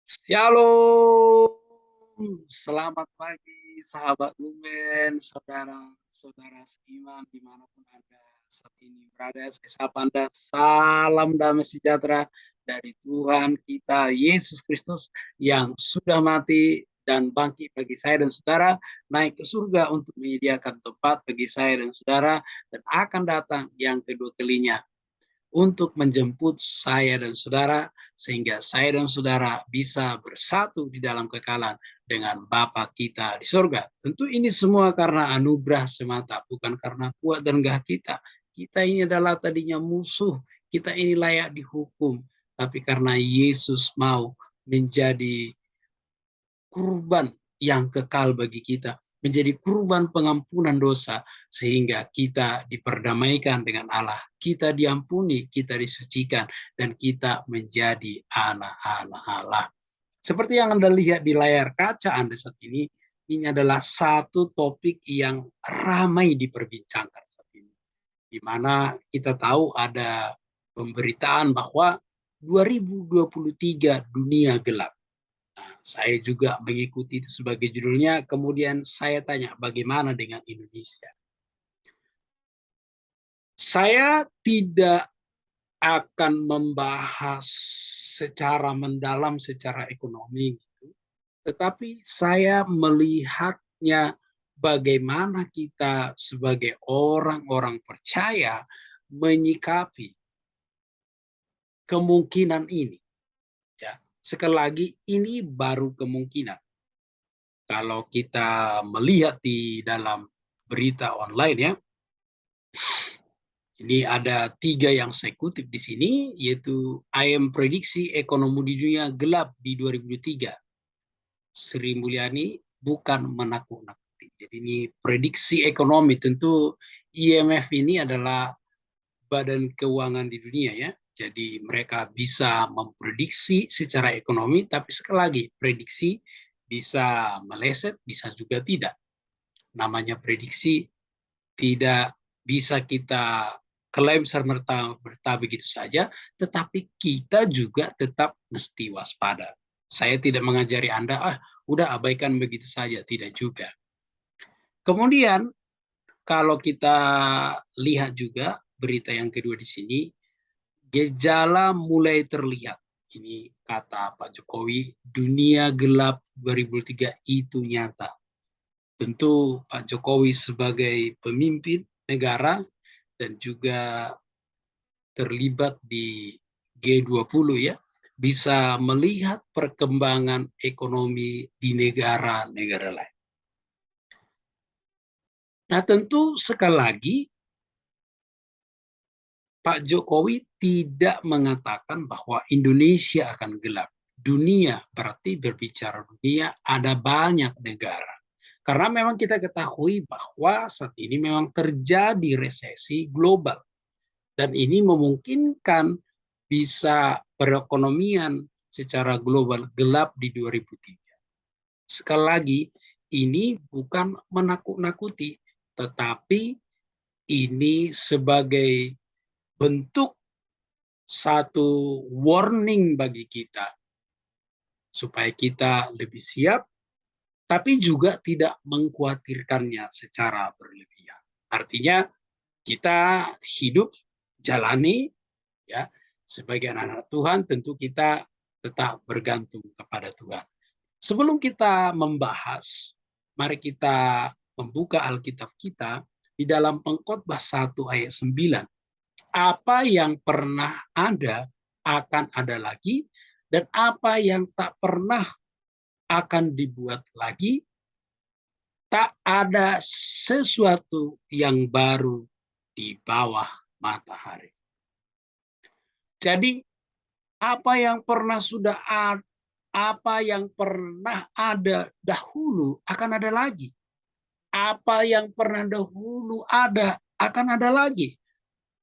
Shalom, selamat pagi sahabat Lumen, saudara-saudara seiman dimanapun Anda saat ini berada. Saya sapa Anda, salam damai sejahtera dari Tuhan kita Yesus Kristus yang sudah mati dan bangkit bagi saya dan saudara, naik ke surga untuk menyediakan tempat bagi saya dan saudara, dan akan datang yang kedua kalinya untuk menjemput saya dan saudara, sehingga saya dan saudara bisa bersatu di dalam kekalan dengan Bapa kita di surga. Tentu ini semua karena anugerah semata, bukan karena kuat dan gah kita. Kita ini adalah tadinya musuh, kita ini layak dihukum, tapi karena Yesus mau menjadi kurban yang kekal bagi kita, menjadi kurban pengampunan dosa, sehingga kita diperdamaikan dengan Allah, kita diampuni, kita disucikan, dan kita menjadi anak-anak Allah. Seperti yang Anda lihat di layar kaca Anda saat ini adalah satu topik yang ramai diperbincangkan saat ini, di mana kita tahu ada pemberitaan bahwa 2023 dunia gelap. Saya juga mengikuti itu sebagai judulnya. Kemudian saya tanya, bagaimana dengan Indonesia? Saya tidak akan membahas secara mendalam secara ekonomi, tetapi saya melihatnya bagaimana kita sebagai orang-orang percaya menyikapi kemungkinan ini. Ya, sekali lagi ini baru kemungkinan. Kalau kita melihat di dalam berita online ya, ini ada 3 yang saya kutip di sini, yaitu IM prediksi ekonomi di dunia gelap di 2023. Sri Mulyani bukan menakut-nakuti. Jadi ini prediksi ekonomi, tentu IMF ini adalah badan keuangan di dunia ya. Jadi mereka bisa memprediksi secara ekonomi, tapi sekali lagi prediksi bisa meleset, bisa juga tidak. Namanya prediksi tidak bisa kita klaim serta begitu saja, tetapi kita juga tetap mesti waspada. Saya tidak mengajari Anda, udah abaikan begitu saja, tidak juga. Kemudian kalau kita lihat juga berita yang kedua di sini, gejala mulai terlihat. Ini kata Pak Jokowi, dunia gelap 2003 itu nyata. Tentu Pak Jokowi sebagai pemimpin negara dan juga terlibat di G20 ya, bisa melihat perkembangan ekonomi di negara-negara lain. Nah, tentu sekali lagi Pak Jokowi tidak mengatakan bahwa Indonesia akan gelap. Dunia, berarti berbicara dunia, ada banyak negara. Karena memang kita ketahui bahwa saat ini memang terjadi resesi global. Dan ini memungkinkan bisa perekonomian secara global gelap di 2003. Sekali lagi, ini bukan menakut-nakuti, tetapi ini sebagai bentuk satu warning bagi kita supaya kita lebih siap, tapi juga tidak mengkhawatirkannya secara berlebihan. Artinya kita hidup, jalani, ya, sebagai anak-anak Tuhan tentu kita tetap bergantung kepada Tuhan. Sebelum kita membahas, mari kita membuka Alkitab kita di dalam Pengkhotbah 1 ayat 9. Apa yang pernah ada akan ada lagi, dan apa yang tak pernah akan dibuat lagi. Tak ada sesuatu yang baru di bawah matahari. Jadi apa yang pernah ada dahulu akan ada lagi. Apa yang pernah dahulu ada akan ada lagi.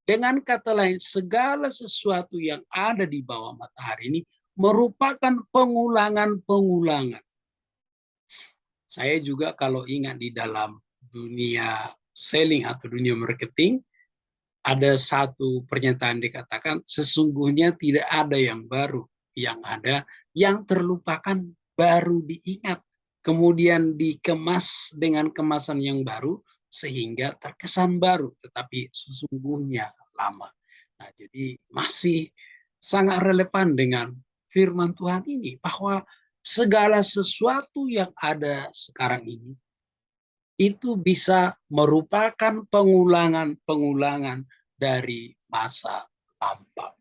Dengan kata lain, segala sesuatu yang ada di bawah matahari ini merupakan pengulangan-pengulangan. Saya juga kalau ingat di dalam dunia selling atau dunia marketing, ada satu pernyataan dikatakan, sesungguhnya tidak ada yang baru yang ada, yang terlupakan baru diingat, kemudian dikemas dengan kemasan yang baru, sehingga terkesan baru, tetapi sesungguhnya lama. Nah, jadi masih sangat relevan dengan firman Tuhan ini, bahwa segala sesuatu yang ada sekarang ini, itu bisa merupakan pengulangan-pengulangan dari masa lampau.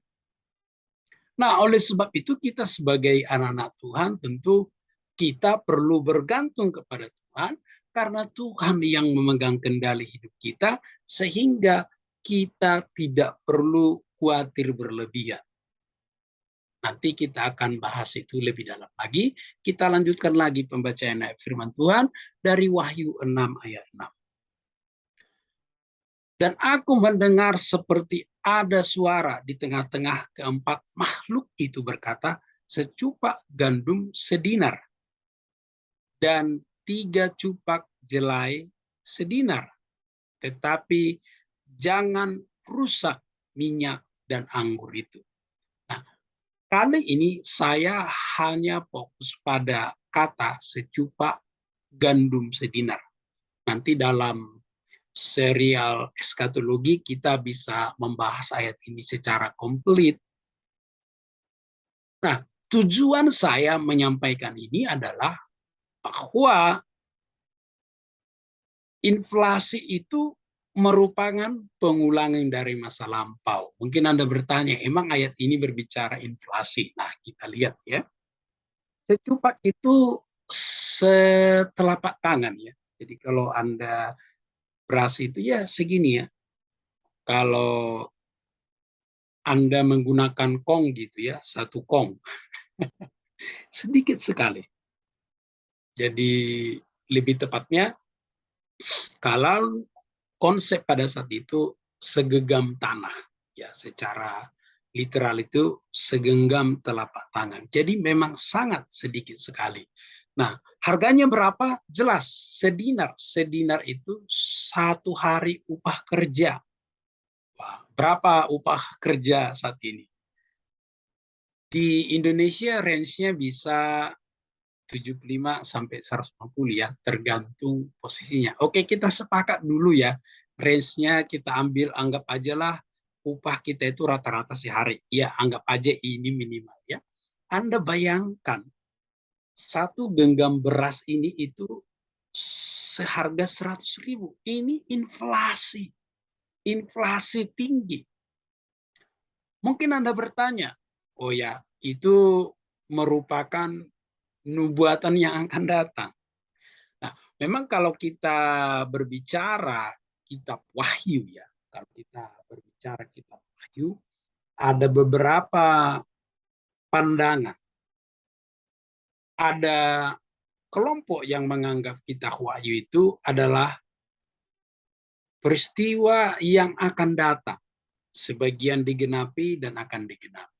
Nah, oleh sebab itu kita sebagai anak-anak Tuhan tentu kita perlu bergantung kepada Tuhan, karena Tuhan yang memegang kendali hidup kita, sehingga kita tidak perlu khawatir berlebihan. Nanti kita akan bahas itu lebih dalam lagi. Kita lanjutkan lagi pembacaan ayat firman Tuhan dari Wahyu 6 ayat 6. Dan aku mendengar seperti ada suara di tengah-tengah keempat makhluk itu berkata, secupak gandum sedinar dan 3 cupak jelai sedinar. Tetapi jangan rusak minyak dan anggur itu. Nah, kali ini saya hanya fokus pada kata secupak gandum sedinar. Nanti dalam serial eskatologi kita bisa membahas ayat ini secara komplit. Nah, tujuan saya menyampaikan ini adalah bahwa inflasi itu merupakan pengulangan dari masa lampau. Mungkin Anda bertanya, emang ayat ini berbicara inflasi? Nah, kita lihat ya. Secupak itu setelapak tangan ya. Jadi kalau Anda beras itu ya segini ya. Kalau Anda menggunakan kong gitu ya, 1 kong. Sedikit sekali. Jadi lebih tepatnya, kalau konsep pada saat itu segenggam tanah. Ya, secara literal itu segenggam telapak tangan. Jadi memang sangat sedikit sekali. Nah, harganya berapa? Jelas, sedinar. Sedinar itu 1 hari upah kerja. Wah, berapa upah kerja saat ini? Di Indonesia range-nya bisa 75 sampai 150 ya, tergantung posisinya. Oke, kita sepakat dulu ya. Range-nya kita ambil, anggap aja lah upah kita itu rata-rata sehari. Ya, anggap aja ini minimal ya. Anda bayangkan, 1 genggam beras ini itu seharga 100.000. Ini inflasi. Inflasi tinggi. Mungkin Anda bertanya, oh ya, itu merupakan nubuatan yang akan datang. Nah, memang kalau kita berbicara kitab Wahyu ya, kalau kita berbicara kitab Wahyu, ada beberapa pandangan. Ada kelompok yang menganggap kitab Wahyu itu adalah peristiwa yang akan datang. Sebagian digenapi dan akan digenapi.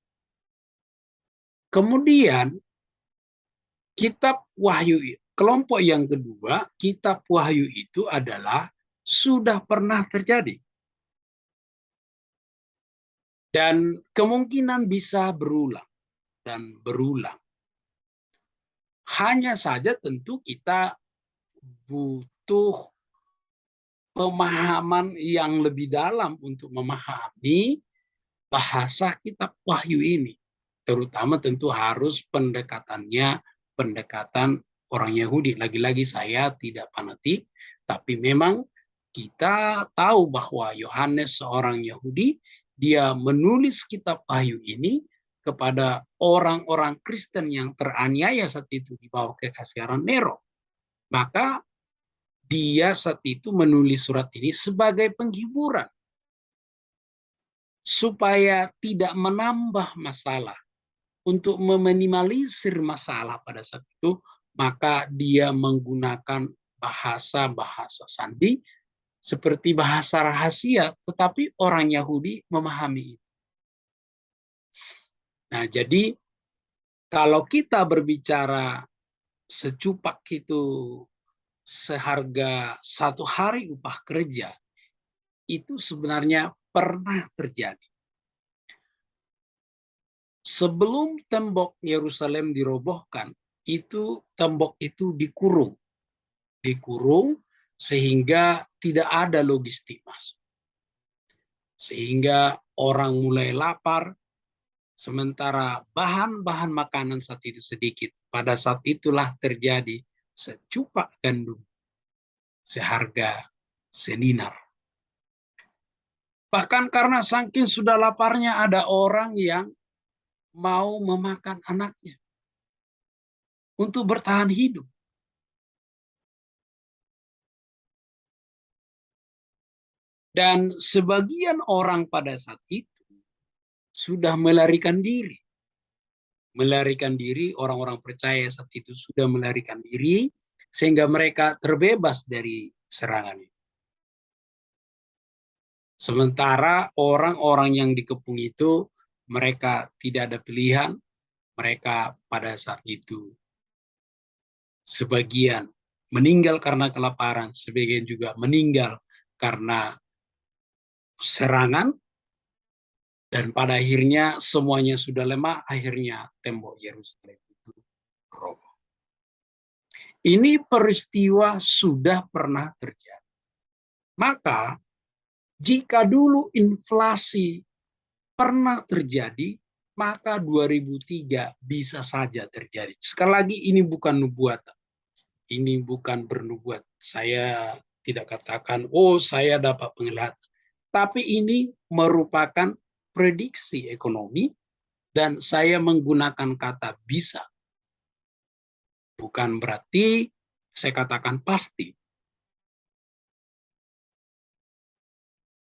Kemudian kitab Wahyu, kelompok yang kedua, kitab Wahyu itu adalah sudah pernah terjadi. Dan kemungkinan bisa berulang dan berulang. Hanya saja tentu kita butuh pemahaman yang lebih dalam untuk memahami bahasa kitab Wahyu ini. Terutama tentu harus pendekatannya pendekatan orang Yahudi. Lagi-lagi saya tidak fanatik, tapi memang kita tahu bahwa Yohanes seorang Yahudi, dia menulis kitab Wahyu ini kepada orang-orang Kristen yang teraniaya saat itu di bawah kekaisaran Nero. Maka dia saat itu menulis surat ini sebagai penghiburan, supaya tidak menambah masalah. Untuk meminimalisir masalah pada saat itu, maka dia menggunakan bahasa-bahasa sandi seperti bahasa rahasia, tetapi orang Yahudi memahami itu. Nah, jadi kalau kita berbicara secupak itu seharga 1 hari upah kerja, itu sebenarnya pernah terjadi. Sebelum tembok Yerusalem dirobohkan, itu tembok itu dikurung sehingga tidak ada logistik masuk. Sehingga orang mulai lapar, sementara bahan-bahan makanan saat itu sedikit. Pada saat itulah terjadi secupak gandum seharga sedinar. Bahkan karena saking sudah laparnya, ada orang yang mau memakan anaknya untuk bertahan hidup. Dan sebagian orang pada saat itu sudah melarikan diri. Melarikan diri, orang-orang percaya saat itu sudah melarikan diri, sehingga mereka terbebas dari serangan itu. Sementara orang-orang yang dikepung itu, mereka tidak ada pilihan, mereka pada saat itu sebagian meninggal karena kelaparan, sebagian juga meninggal karena serangan, dan pada akhirnya semuanya sudah lemah, akhirnya tembok Yerusalem itu roboh. Ini peristiwa sudah pernah terjadi. Maka jika dulu inflasi pernah terjadi, maka 2003 bisa saja terjadi. Sekali lagi, ini bukan nubuatan. Ini bukan bernubuat. Saya tidak katakan, oh saya dapat penglihatan. Tapi ini merupakan prediksi ekonomi, dan saya menggunakan kata bisa. Bukan berarti saya katakan pasti.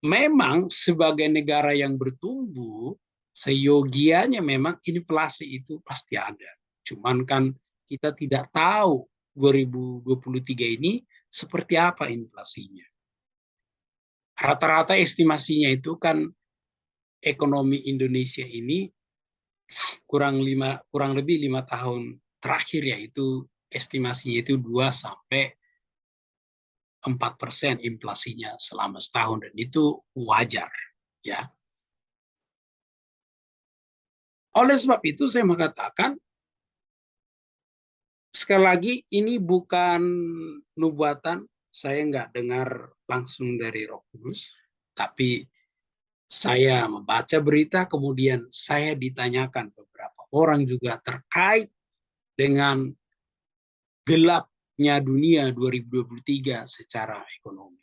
Memang sebagai negara yang bertumbuh, seyogianya memang inflasi itu pasti ada. Cuman kan kita tidak tahu 2023 ini seperti apa inflasinya. Rata-rata estimasinya itu kan ekonomi Indonesia ini kurang lebih 5 tahun terakhir, yaitu estimasinya itu 2-4% inflasinya selama setahun, dan itu wajar, ya. Oleh sebab itu saya mengatakan, sekali lagi, ini bukan nubuatan, saya nggak dengar langsung dari Roh Kudus, tapi saya membaca berita, kemudian saya ditanyakan beberapa orang juga terkait dengan gelapnya dunia 2023 secara ekonomi.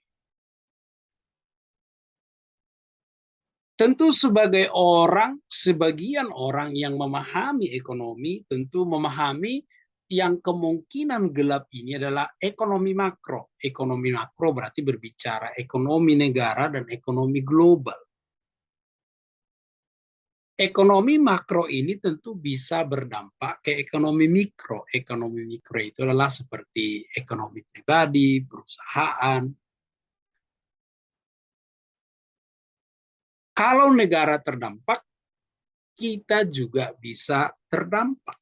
Tentu sebagai orang, sebagian orang yang memahami ekonomi, tentu memahami yang kemungkinan gelap ini adalah ekonomi makro. Ekonomi makro berarti berbicara ekonomi negara dan ekonomi global. Ekonomi makro ini tentu bisa berdampak ke ekonomi mikro. Ekonomi mikro itu adalah seperti ekonomi pribadi, perusahaan. Kalau negara terdampak, kita juga bisa terdampak.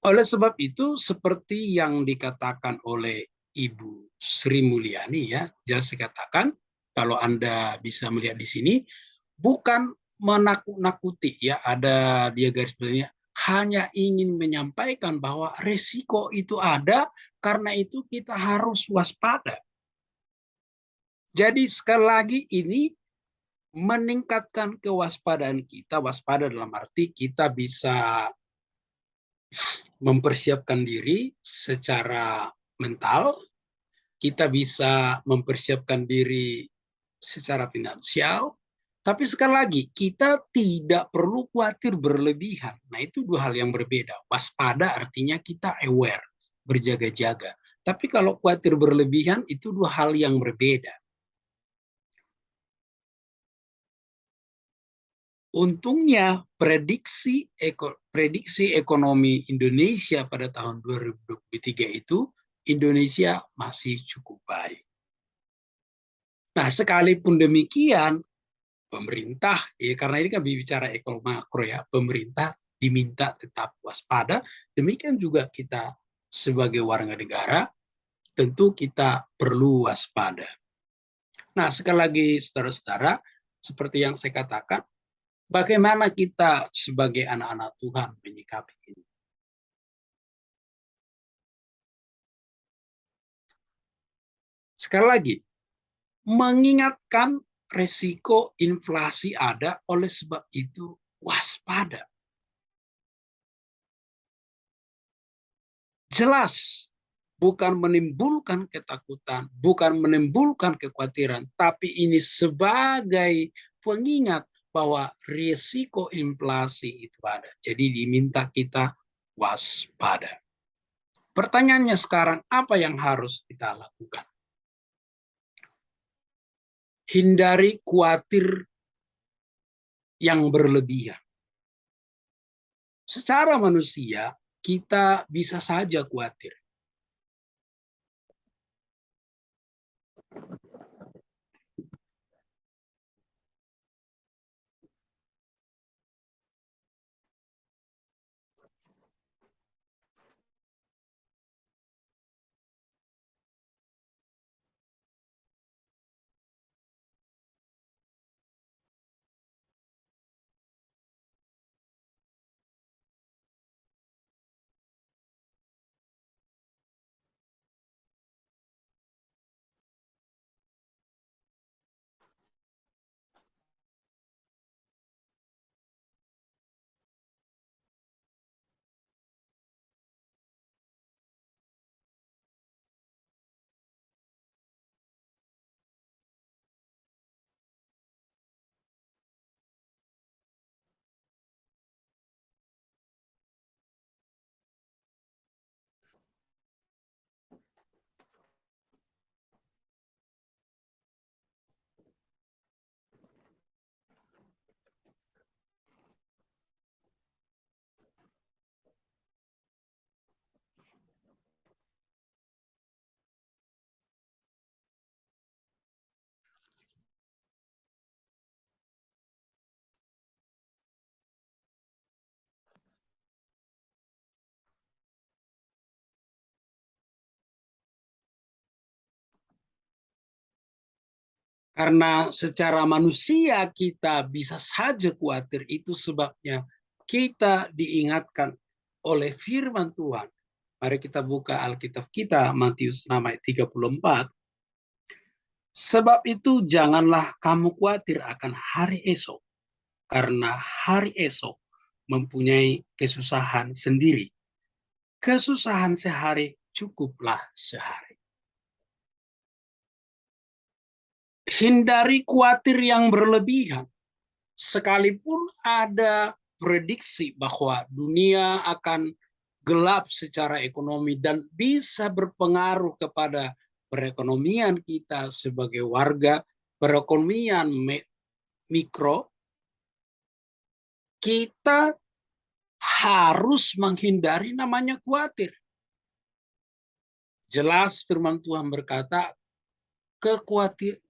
Oleh sebab itu, seperti yang dikatakan oleh Ibu Sri Mulyani, ya, jelas dikatakan, kalau Anda bisa melihat di sini, bukan menakut-nakuti, ya, ada dia garis bawahnya, hanya ingin menyampaikan bahwa resiko itu ada, karena itu kita harus waspada. Jadi sekali lagi ini meningkatkan kewaspadaan kita. Waspada dalam arti kita bisa mempersiapkan diri secara mental, kita bisa mempersiapkan diri secara finansial, tapi sekali lagi kita tidak perlu khawatir berlebihan. Nah, itu dua hal yang berbeda. Waspada artinya kita aware, berjaga-jaga. Tapi kalau khawatir berlebihan, itu dua hal yang berbeda. Untungnya prediksi ekonomi Indonesia pada tahun 2023 itu, Indonesia masih cukup baik. Nah, sekalipun demikian, pemerintah, ya, karena ini kan bicara ekonomi makro, ya, pemerintah diminta tetap waspada. Demikian juga kita sebagai warga negara, tentu kita perlu waspada. Nah, sekali lagi saudara-saudara, seperti yang saya katakan, Bagaimana kita sebagai anak-anak Tuhan menyikapi ini? Sekali lagi, mengingatkan resiko inflasi ada, oleh sebab itu waspada. Jelas, bukan menimbulkan ketakutan, bukan menimbulkan kekhawatiran, tapi ini sebagai pengingat bahwa risiko inflasi itu ada. Jadi diminta kita waspada. Pertanyaannya sekarang, apa yang harus kita lakukan? Hindari khawatir yang berlebihan. Secara manusia, kita bisa saja khawatir. Karena secara manusia kita bisa saja khawatir, itu sebabnya kita diingatkan oleh firman Tuhan. Mari kita buka Alkitab kita, Matius 6 ayat 34. Sebab itu janganlah kamu khawatir akan hari esok, karena hari esok mempunyai kesusahan sendiri. Kesusahan sehari cukuplah sehari. Hindari khawatir yang berlebihan. Sekalipun ada prediksi bahwa dunia akan gelap secara ekonomi dan bisa berpengaruh kepada perekonomian kita sebagai warga, perekonomian mikro, kita harus menghindari namanya khawatir. Jelas firman Tuhan berkata, kekhawatir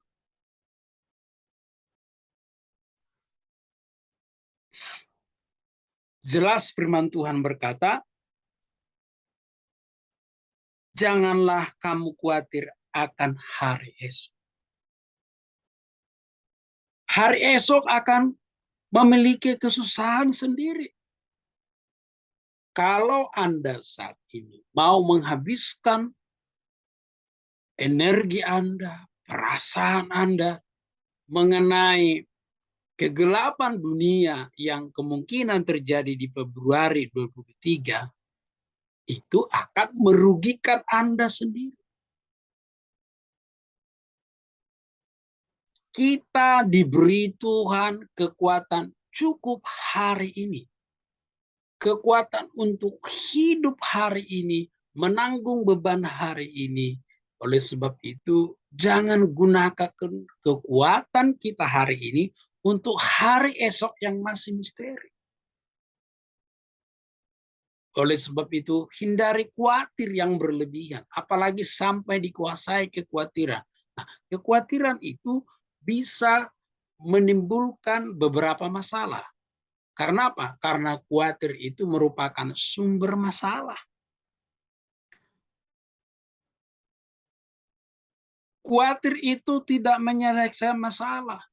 jelas firman Tuhan berkata, janganlah kamu khawatir akan hari esok. Hari esok akan memiliki kesusahan sendiri. Kalau Anda saat ini mau menghabiskan energi Anda, perasaan Anda mengenai kegelapan dunia yang kemungkinan terjadi di Februari 2023, itu akan merugikan Anda sendiri. Kita diberi Tuhan kekuatan cukup hari ini. Kekuatan untuk hidup hari ini, menanggung beban hari ini. Oleh sebab itu, jangan gunakan kekuatan kita hari ini untuk hari esok yang masih misteri. Oleh sebab itu, hindari khawatir yang berlebihan, apalagi sampai dikuasai kekhawatiran. Nah, kekhawatiran itu bisa menimbulkan beberapa masalah. Karena apa? Karena khawatir itu merupakan sumber masalah. Khawatir itu tidak menyelesaikan masalah.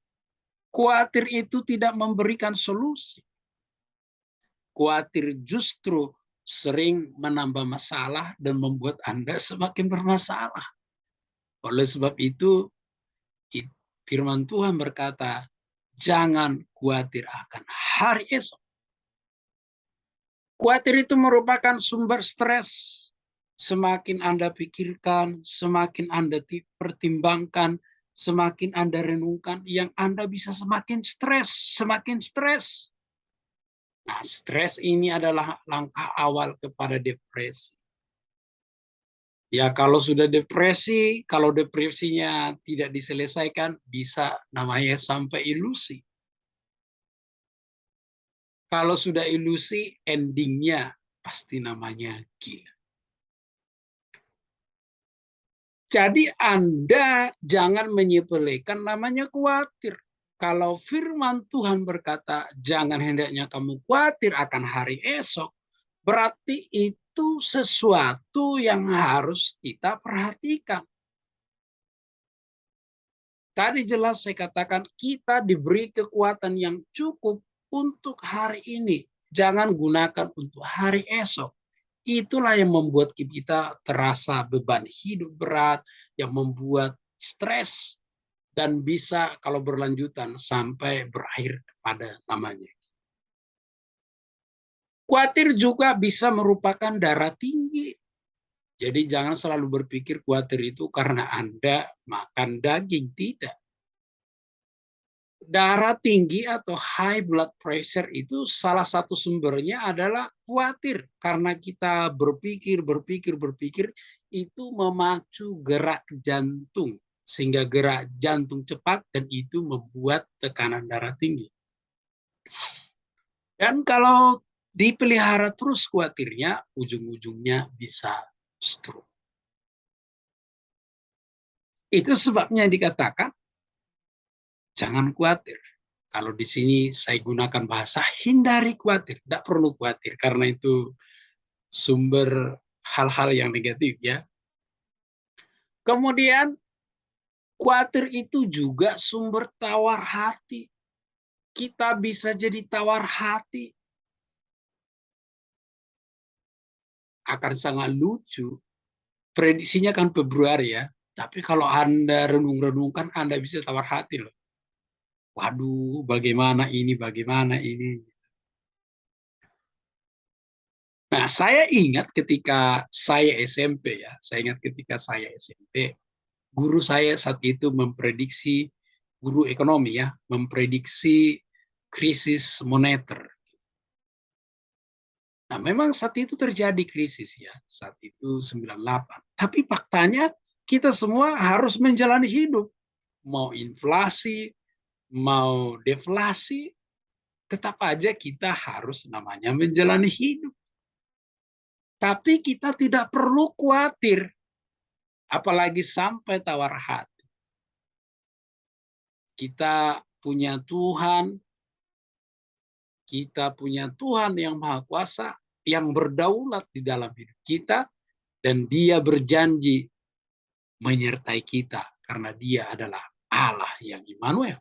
Khawatir itu tidak memberikan solusi. Khawatir justru sering menambah masalah dan membuat Anda semakin bermasalah. Oleh sebab itu, firman Tuhan berkata, jangan khawatir akan hari esok. Khawatir itu merupakan sumber stres. Semakin Anda pikirkan, semakin Anda pertimbangkan, semakin Anda renungkan, yang Anda bisa semakin stres, semakin stres. Nah, stres ini adalah langkah awal kepada depresi. Ya, kalau sudah depresi, kalau depresinya tidak diselesaikan, bisa namanya sampai ilusi. Kalau sudah ilusi, endingnya pasti namanya gila. Jadi Anda jangan menyepelekan namanya khawatir. Kalau firman Tuhan berkata, jangan hendaknya kamu khawatir akan hari esok, berarti itu sesuatu yang harus kita perhatikan. Tadi jelas saya katakan, kita diberi kekuatan yang cukup untuk hari ini. Jangan gunakan untuk hari esok. Itulah yang membuat kita terasa beban hidup berat, yang membuat stres, dan bisa kalau berlanjutan sampai berakhir kepada namanya. Khawatir juga bisa merupakan darah tinggi. Jadi jangan selalu berpikir khawatir itu karena Anda makan daging, tidak. Darah tinggi atau high blood pressure itu salah satu sumbernya adalah khawatir. Karena kita berpikir itu memacu gerak jantung. Sehingga gerak jantung cepat dan itu membuat tekanan darah tinggi. Dan kalau dipelihara terus khawatirnya, ujung-ujungnya bisa stroke. Itu sebabnya dikatakan, jangan khawatir. Kalau di sini saya gunakan bahasa hindari khawatir, tidak perlu khawatir karena itu sumber hal-hal yang negatif ya. Kemudian khawatir itu juga sumber tawar hati. Kita bisa jadi tawar hati. Akan sangat lucu. Prediksinya kan Februari ya. Tapi kalau Anda renung-renungkan, Anda bisa tawar hati loh. Waduh, bagaimana ini. Nah, saya ingat ketika saya SMP ya. Guru saya saat itu memprediksi, guru ekonomi ya, memprediksi krisis moneter. Nah, memang saat itu terjadi krisis ya, saat itu 98. Tapi faktanya kita semua harus menjalani hidup. Mau inflasi, mau deflasi, tetap aja kita harus namanya menjalani hidup. Tapi kita tidak perlu khawatir, apalagi sampai tawar hati. Kita punya Tuhan yang Maha Kuasa, yang berdaulat di dalam hidup kita, dan Dia berjanji menyertai kita karena Dia adalah Allah yang Immanuel.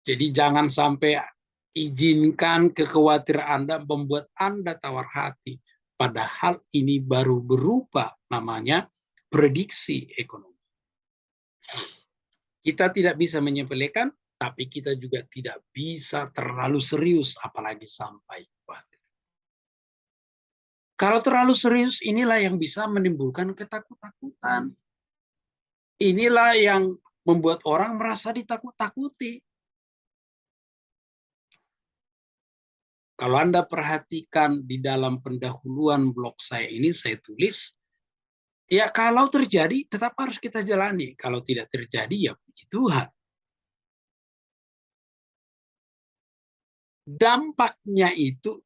Jadi jangan sampai izinkan kekhawatiran Anda membuat Anda tawar hati. Padahal ini baru berupa namanya prediksi ekonomi. Kita tidak bisa menyepelekan, tapi kita juga tidak bisa terlalu serius, apalagi sampai khawatir. Kalau terlalu serius, inilah yang bisa menimbulkan ketakutan. Inilah yang membuat orang merasa ditakut-takuti. Kalau Anda perhatikan di dalam pendahuluan blog saya ini, saya tulis, ya kalau terjadi tetap harus kita jalani. Kalau tidak terjadi, ya puji Tuhan. Dampaknya itu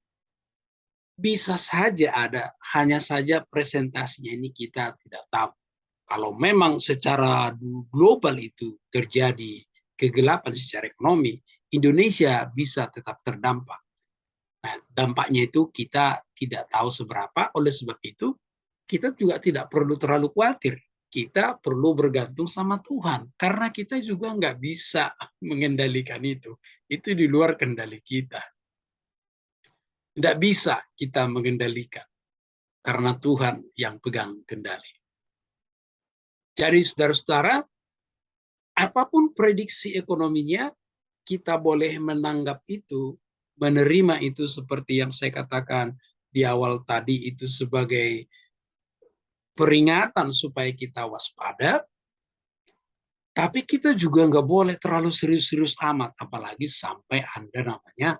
bisa saja ada, hanya saja presentasinya ini kita tidak tahu. Kalau memang secara global itu terjadi kegelapan secara ekonomi, Indonesia bisa tetap terdampak. Nah, dampaknya itu kita tidak tahu seberapa, oleh sebab itu kita juga tidak perlu terlalu khawatir. kita perlu bergantung sama Tuhan. Karena kita juga nggak bisa mengendalikan itu. Itu di luar kendali kita. Tidak bisa kita mengendalikan. Karena Tuhan yang pegang kendali. Jadi saudara-saudara, apapun prediksi ekonominya, kita boleh menanggap itu, menerima itu seperti yang saya katakan di awal tadi itu sebagai peringatan supaya kita waspada, tapi kita juga nggak boleh terlalu serius-serius amat, apalagi sampai Anda namanya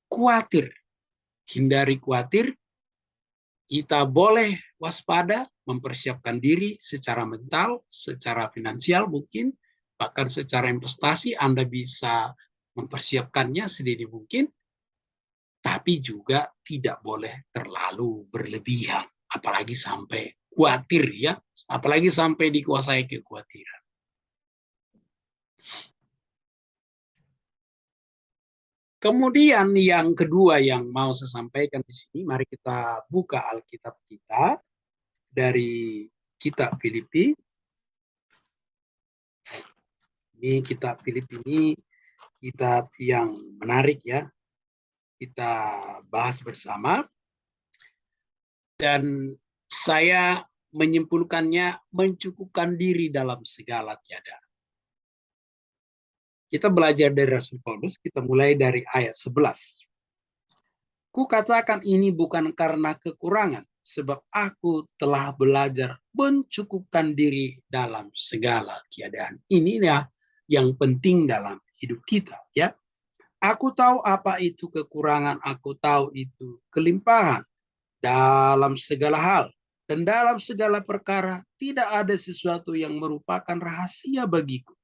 khawatir. Hindari khawatir, kita boleh waspada, mempersiapkan diri secara mental, secara finansial mungkin, bahkan secara investasi Anda bisa mempersiapkannya sedini mungkin, tapi juga tidak boleh terlalu berlebihan, apalagi sampai khawatir ya, apalagi sampai dikuasai kekhawatiran. Kemudian yang kedua yang mau saya sampaikan di sini, mari kita buka Alkitab kita dari kitab Filipi. Ini kitab Filipi ini kitab yang menarik ya. Kita bahas bersama. Dan saya menyimpulkannya mencukupkan diri dalam segala keadaan. Kita belajar dari Rasul Paulus, kita mulai dari ayat 11. Kukatakan ini bukan karena kekurangan, sebab aku telah belajar mencukupkan diri dalam segala keadaan. Inilah yang penting dalam hidup kita, ya. Aku tahu apa itu kekurangan, aku tahu itu kelimpahan dalam segala hal. Dan dalam segala perkara tidak ada sesuatu yang merupakan rahasia bagiku.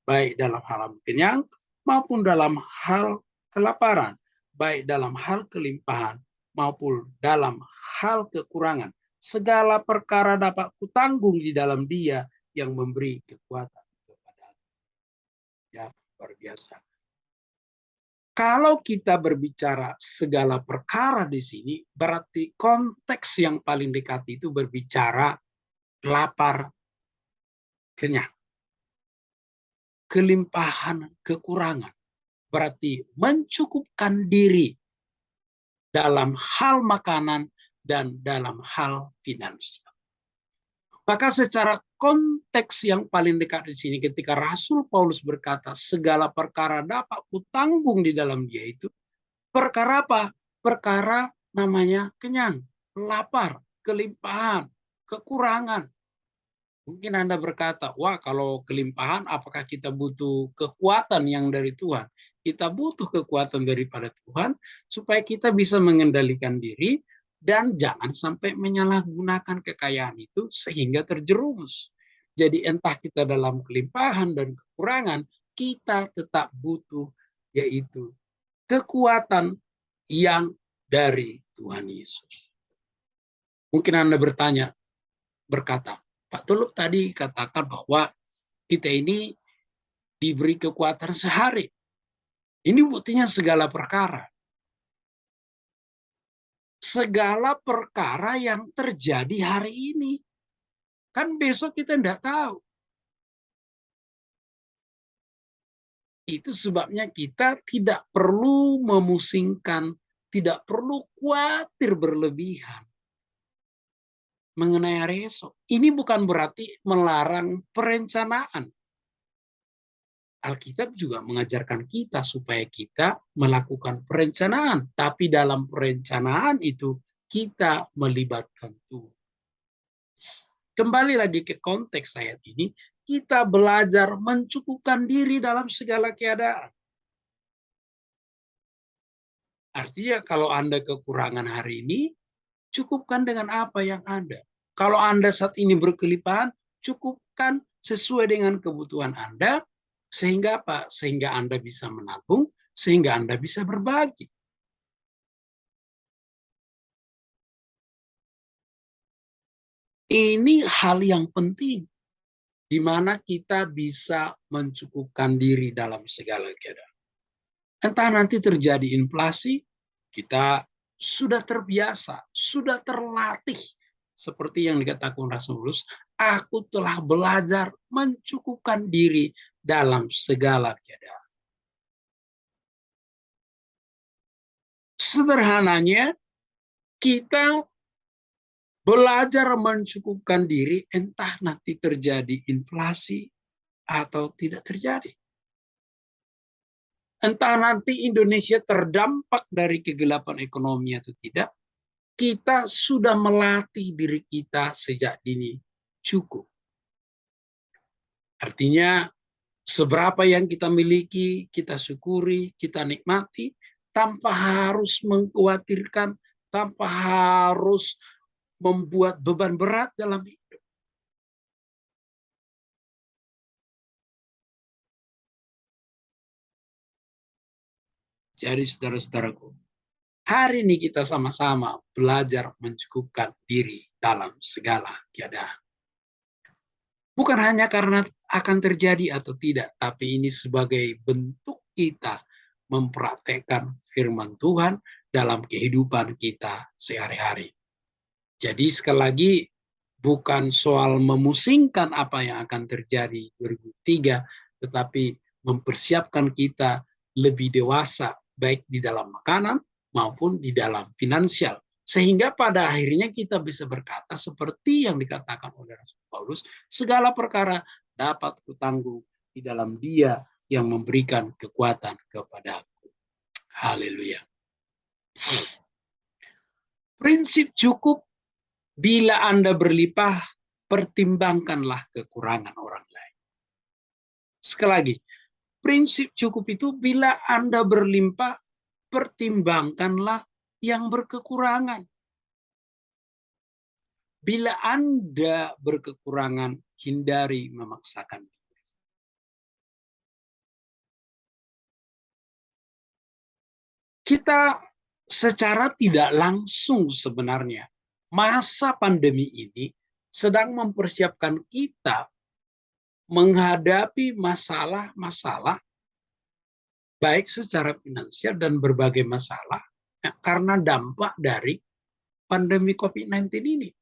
Baik dalam hal kenyang maupun dalam hal kelaparan. Baik dalam hal kelimpahan maupun dalam hal kekurangan. Segala perkara dapat kutanggung di dalam Dia yang memberi kekuatan kepadaku. Ya, luar biasa. Kalau kita berbicara segala perkara di sini, berarti konteks yang paling dekat itu berbicara lapar, kenyang, kelimpahan, kekurangan. Berarti mencukupkan diri dalam hal makanan dan dalam hal finansial. Maka secara konteks yang paling dekat di sini ketika Rasul Paulus berkata segala perkara dapat kutanggung di dalam Dia itu, perkara apa? Perkara namanya kenyang, lapar, kelimpahan, kekurangan. Mungkin Anda berkata, wah kalau kelimpahan apakah kita butuh kekuatan yang dari Tuhan? Kita butuh kekuatan daripada Tuhan supaya kita bisa mengendalikan diri dan jangan sampai menyalahgunakan kekayaan itu sehingga terjerumus. Jadi entah kita dalam kelimpahan dan kekurangan, kita tetap butuh yaitu kekuatan yang dari Tuhan Yesus. Mungkin Anda berkata, Pak Tuluk tadi katakan bahwa kita ini diberi kekuatan sehari. Ini buktinya segala perkara. Segala perkara yang terjadi hari ini. Kan besok kita tidak tahu. Itu sebabnya kita tidak perlu memusingkan, tidak perlu khawatir berlebihan mengenai hari esok. Ini bukan berarti melarang perencanaan. Alkitab juga mengajarkan kita supaya kita melakukan perencanaan. Tapi dalam perencanaan itu kita melibatkan Tuhan. Kembali lagi ke konteks ayat ini, kita belajar mencukupkan diri dalam segala keadaan. Artinya kalau Anda kekurangan hari ini, cukupkan dengan apa yang ada. Kalau Anda saat ini berkelimpahan, cukupkan sesuai dengan kebutuhan Anda, sehingga apa? Sehingga Anda bisa menabung, sehingga Anda bisa berbagi. Ini hal yang penting, di mana kita bisa mencukupkan diri dalam segala keadaan. Entah nanti terjadi inflasi, kita sudah terbiasa, sudah terlatih Seperti yang dikatakan Rasul Paulus, aku telah belajar mencukupkan diri dalam segala keadaan. Sederhananya, kita belajar mencukupkan diri entah nanti terjadi inflasi atau tidak terjadi. Entah nanti Indonesia terdampak dari kegelapan ekonomi atau tidak, kita sudah melatih diri kita sejak dini cukup. Artinya, seberapa yang kita miliki, kita syukuri, kita nikmati, tanpa harus mengkhawatirkan, tanpa harus membuat beban berat dalam hidup. Jadi saudara-saudaraku, hari ini kita sama-sama belajar mencukupkan diri dalam segala keadaan. Bukan hanya karena akan terjadi atau tidak, tapi ini sebagai bentuk kita mempraktekkan firman Tuhan dalam kehidupan kita sehari-hari. Jadi sekali lagi, bukan soal memusingkan apa yang akan terjadi 2003, tetapi mempersiapkan kita lebih dewasa, baik di dalam makanan maupun di dalam finansial. Sehingga pada akhirnya kita bisa berkata seperti yang dikatakan oleh Rasul Paulus, segala perkara dapat kutanggung di dalam Dia yang memberikan kekuatan kepadaku. Haleluya. Prinsip cukup, bila Anda berlimpah, pertimbangkanlah kekurangan orang lain. Sekali lagi, prinsip cukup itu bila Anda berlimpah, pertimbangkanlah yang berkekurangan. Bila Anda berkekurangan, hindari memaksakan. Kita secara tidak langsung sebenarnya, masa pandemi ini sedang mempersiapkan kita menghadapi masalah-masalah baik secara finansial dan berbagai masalah karena dampak dari pandemi COVID-19 ini.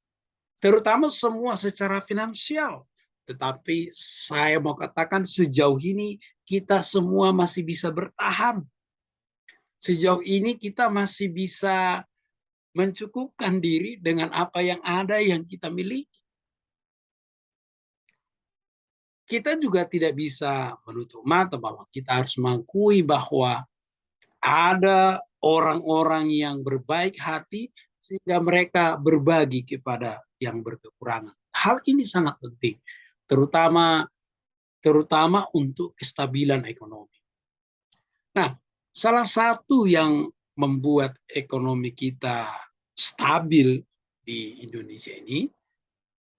Terutama semua secara finansial. Tetapi saya mau katakan sejauh ini kita semua masih bisa bertahan. Sejauh ini kita masih bisa mencukupkan diri dengan apa yang ada yang kita miliki. Kita juga tidak bisa menutup mata bahwa kita harus mengakui bahwa ada orang-orang yang berbaik hati sehingga mereka berbagi kepada yang berkekurangan. Hal ini sangat penting, terutama untuk kestabilan ekonomi. Nah, salah satu yang membuat ekonomi kita stabil di Indonesia ini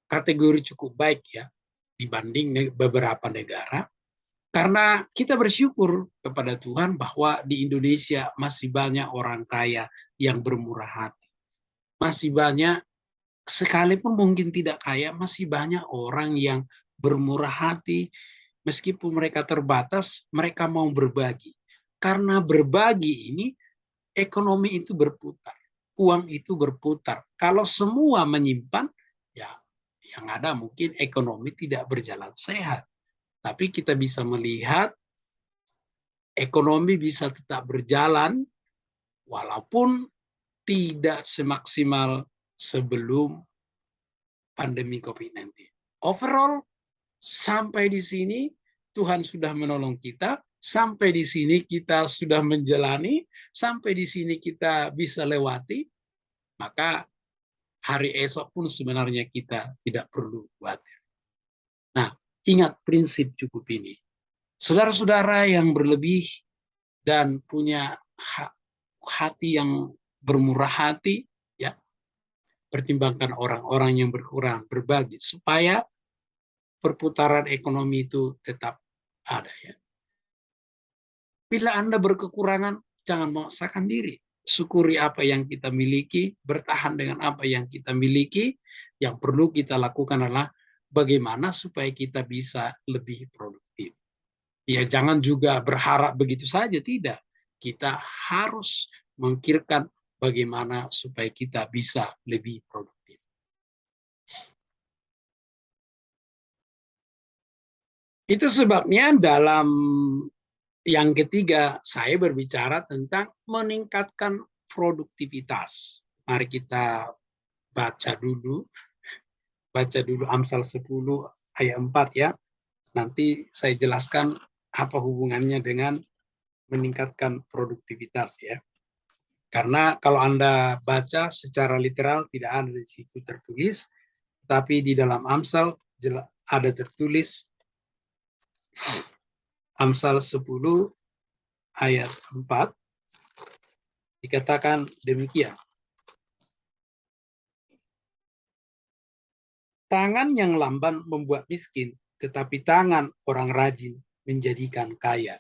kategori cukup baik ya dibanding beberapa negara. Karena kita bersyukur kepada Tuhan bahwa di Indonesia masih banyak orang kaya yang bermurah hati. Masih banyak, sekalipun mungkin tidak kaya, masih banyak orang yang bermurah hati. Meskipun mereka terbatas, mereka mau berbagi. Karena berbagi ini, ekonomi itu berputar. Uang itu berputar. Kalau semua menyimpan, ya yang ada mungkin ekonomi tidak berjalan sehat. Tapi kita bisa melihat ekonomi bisa tetap berjalan walaupun tidak semaksimal sebelum pandemi COVID-19. Overall, sampai di sini Tuhan sudah menolong kita, sampai di sini kita sudah menjalani, sampai di sini kita bisa lewati, maka hari esok pun sebenarnya kita tidak perlu khawatir. Nah, ingat prinsip cukup ini. Saudara-saudara yang berlebih dan punya hati yang bermurah hati, ya, pertimbangkan orang-orang yang berkurang, berbagi supaya perputaran ekonomi itu tetap ada. Ya. Bila Anda berkekurangan, jangan memaksakan diri. Syukuri apa yang kita miliki, bertahan dengan apa yang kita miliki. Yang perlu kita lakukan adalah bagaimana supaya kita bisa lebih produktif. Ya, jangan juga berharap begitu saja, tidak. Kita harus memikirkan bagaimana supaya kita bisa lebih produktif. Itu sebabnya dalam yang ketiga, saya berbicara tentang meningkatkan produktivitas. Mari kita baca dulu. Baca dulu Amsal 10 ayat 4 ya. Nanti saya jelaskan apa hubungannya dengan meningkatkan produktivitas ya. Karena kalau Anda baca secara literal tidak ada di situ tertulis, tapi di dalam Amsal ada tertulis Amsal 10 ayat 4 dikatakan demikian. Tangan yang lamban membuat miskin, tetapi tangan orang rajin menjadikan kaya.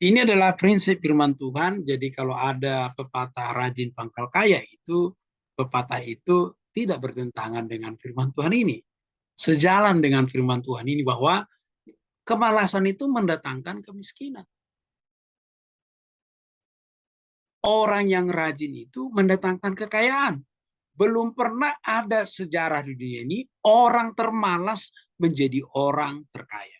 Ini adalah prinsip firman Tuhan. Jadi kalau ada pepatah rajin pangkal kaya itu, pepatah itu tidak bertentangan dengan firman Tuhan ini. Sejalan dengan firman Tuhan ini bahwa kemalasan itu mendatangkan kemiskinan. Orang yang rajin itu mendatangkan kekayaan. Belum pernah ada sejarah di dunia ini orang termalas menjadi orang terkaya.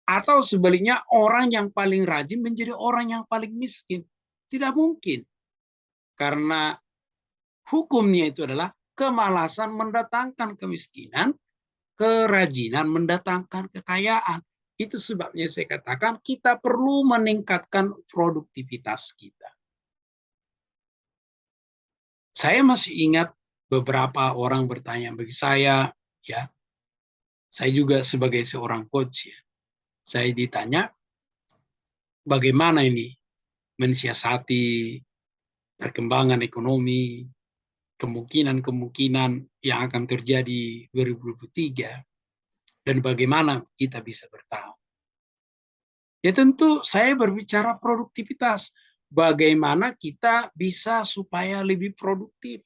Atau sebaliknya orang yang paling rajin menjadi orang yang paling miskin. Tidak mungkin. Karena hukumnya itu adalah kemalasan mendatangkan kemiskinan, kerajinan mendatangkan kekayaan. Itu sebabnya saya katakan kita perlu meningkatkan produktivitas kita. Saya masih ingat beberapa orang bertanya bagi saya, ya, saya juga sebagai seorang coach ya, saya ditanya bagaimana ini mensiasati perkembangan ekonomi, kemungkinan-kemungkinan yang akan terjadi 2023, dan bagaimana kita bisa bertahan. Ya tentu saya berbicara produktivitas. Bagaimana kita bisa supaya lebih produktif.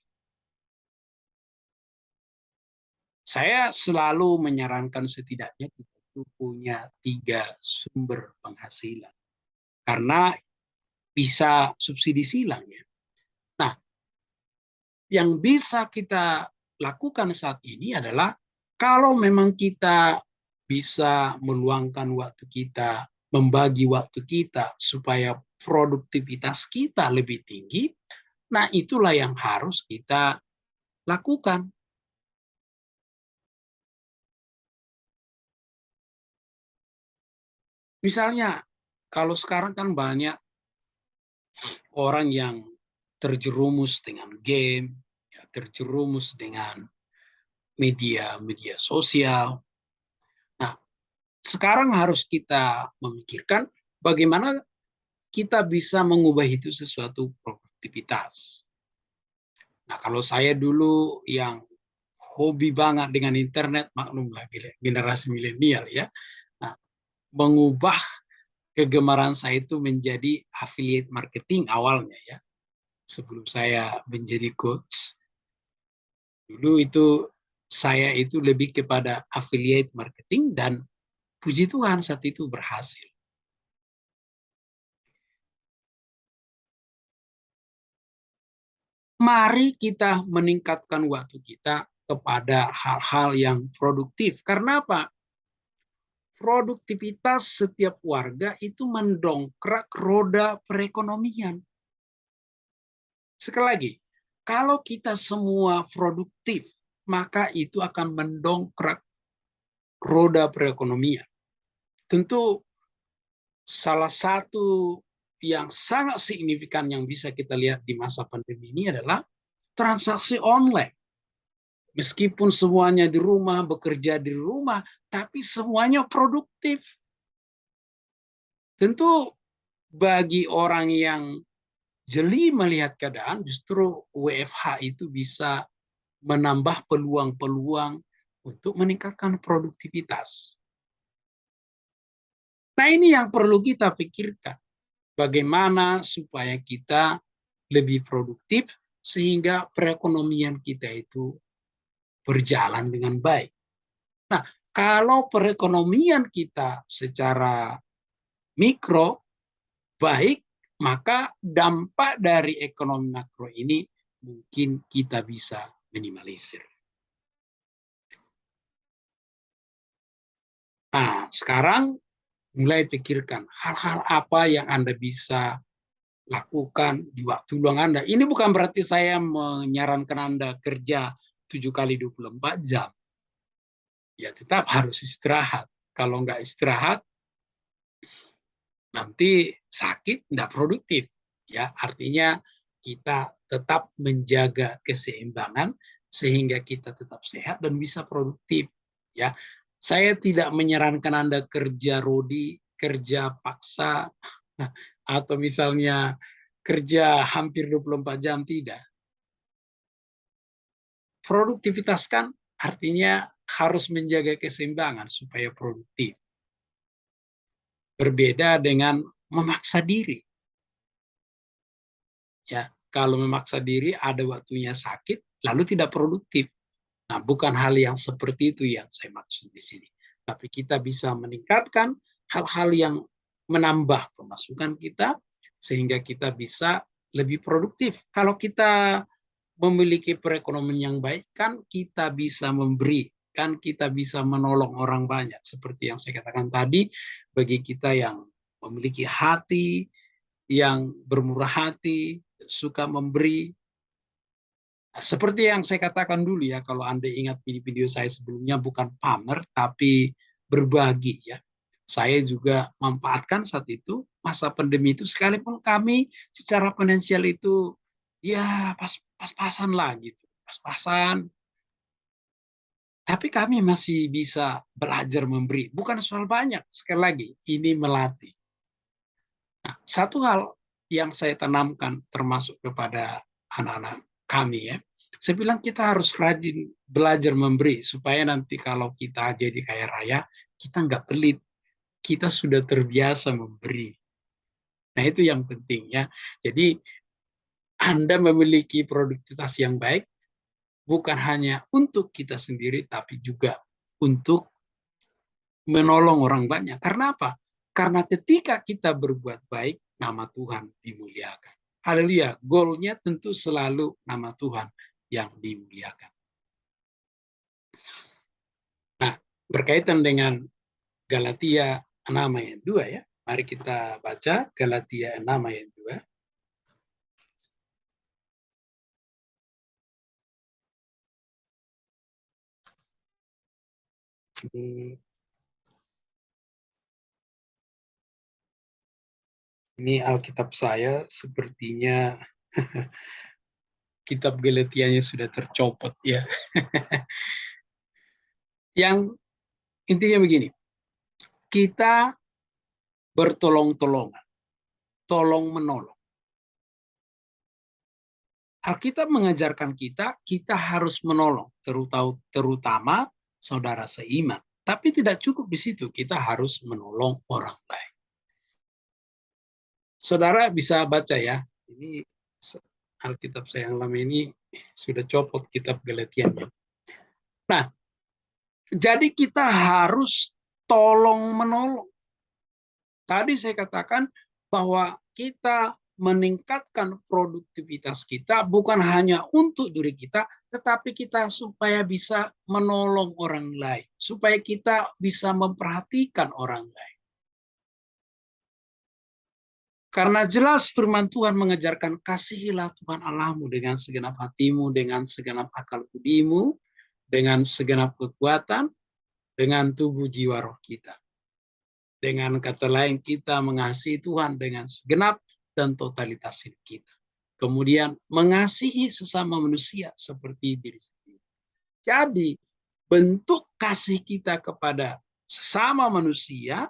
Saya selalu menyarankan setidaknya kita itu punya 3 sumber penghasilan. Karena bisa subsidi silang ya. Nah, yang bisa kita lakukan saat ini adalah kalau memang kita bisa meluangkan waktu kita, membagi waktu kita supaya produktivitas kita lebih tinggi, nah itulah yang harus kita lakukan. Misalnya, kalau sekarang kan banyak orang yang terjerumus dengan game, ya, terjerumus dengan media-media sosial. Nah, sekarang harus kita memikirkan bagaimana kita bisa mengubah itu sesuatu produktivitas. Nah, kalau saya dulu yang hobi banget dengan internet, maklumlah generasi milenial ya. Nah, mengubah kegemaran saya itu menjadi affiliate marketing awalnya ya. Sebelum saya menjadi coach, dulu itu saya itu lebih kepada affiliate marketing dan puji Tuhan saat itu berhasil. Mari kita meningkatkan waktu kita kepada hal-hal yang produktif. Karena apa? Produktivitas setiap warga itu mendongkrak roda perekonomian. Sekali lagi, kalau kita semua produktif, maka itu akan mendongkrak roda perekonomian. Tentu salah satu yang sangat signifikan yang bisa kita lihat di masa pandemi ini adalah transaksi online. Meskipun semuanya di rumah, bekerja di rumah, tapi semuanya produktif. Tentu bagi orang yang jeli melihat keadaan, justru WFH itu bisa menambah peluang-peluang untuk meningkatkan produktivitas. Nah, ini yang perlu kita pikirkan. Bagaimana supaya kita lebih produktif sehingga perekonomian kita itu berjalan dengan baik. Nah, kalau perekonomian kita secara mikro baik, maka dampak dari ekonomi makro ini mungkin kita bisa minimalisir. Nah, sekarang mulai pikirkan hal-hal apa yang Anda bisa lakukan di waktu luang Anda. Ini bukan berarti saya menyarankan Anda kerja 7 kali 24 jam. Ya tetap harus istirahat. Kalau nggak istirahat, nanti sakit, nggak produktif. Ya, artinya kita tetap menjaga keseimbangan sehingga kita tetap sehat dan bisa produktif. Ya, saya tidak menyarankan Anda kerja rodi, kerja paksa, atau misalnya kerja hampir 24 jam, tidak. Produktivitas kan artinya harus menjaga keseimbangan supaya produktif. Berbeda dengan memaksa diri. Ya, kalau memaksa diri ada waktunya sakit, lalu tidak produktif. Nah, bukan hal yang seperti itu yang saya maksud di sini. Tapi kita bisa meningkatkan hal-hal yang menambah pemasukan kita sehingga kita bisa lebih produktif. Kalau kita memiliki perekonomian yang baik, kan kita bisa memberi, kan kita bisa menolong orang banyak. Seperti yang saya katakan tadi, bagi kita yang memiliki hati, yang bermurah hati, suka memberi. Seperti yang saya katakan dulu ya, kalau Anda ingat video saya sebelumnya, bukan pamer, tapi berbagi ya. Saya juga memanfaatkan saat itu, masa pandemi itu, sekalipun kami secara finansial itu ya pas-pasan lah gitu, pas-pasan. Tapi kami masih bisa belajar memberi. Bukan soal banyak, sekali lagi, ini melatih. Nah, satu hal yang saya tanamkan termasuk kepada anak-anak kami ya, saya bilang kita harus rajin belajar memberi supaya nanti kalau kita jadi kaya raya, kita nggak pelit, kita sudah terbiasa memberi. Nah itu yang penting ya. Jadi Anda memiliki produktivitas yang baik, bukan hanya untuk kita sendiri, tapi juga untuk menolong orang banyak. Karena apa? Karena ketika kita berbuat baik, nama Tuhan dimuliakan. Haleluya. Goalnya tentu selalu nama Tuhan yang dimuliakan. Nah, berkaitan dengan Galatia 6 ayat 2 ya. Mari kita baca Galatia 6 ayat 2. Ini Alkitab saya sepertinya kitab Galatianya sudah tercopot ya. Yang intinya begini, kita bertolong-tolongan, tolong menolong. Alkitab mengajarkan kita, kita harus menolong, terutama saudara seiman. Tapi tidak cukup di situ, kita harus menolong orang lain. Saudara bisa baca ya, ini Alkitab saya yang lama ini sudah copot kitab Galatianya. Nah, jadi kita harus tolong menolong. Tadi saya katakan bahwa kita meningkatkan produktivitas kita bukan hanya untuk diri kita, tetapi kita supaya bisa menolong orang lain, supaya kita bisa memperhatikan orang lain. Karena jelas firman Tuhan mengajarkan, kasihilah Tuhan Allahmu dengan segenap hatimu, dengan segenap akal budimu, dengan segenap kekuatan, dengan tubuh jiwa roh kita. Dengan kata lain, kita mengasihi Tuhan dengan segenap dan totalitas hidup kita. Kemudian mengasihi sesama manusia seperti diri sendiri. Jadi bentuk kasih kita kepada sesama manusia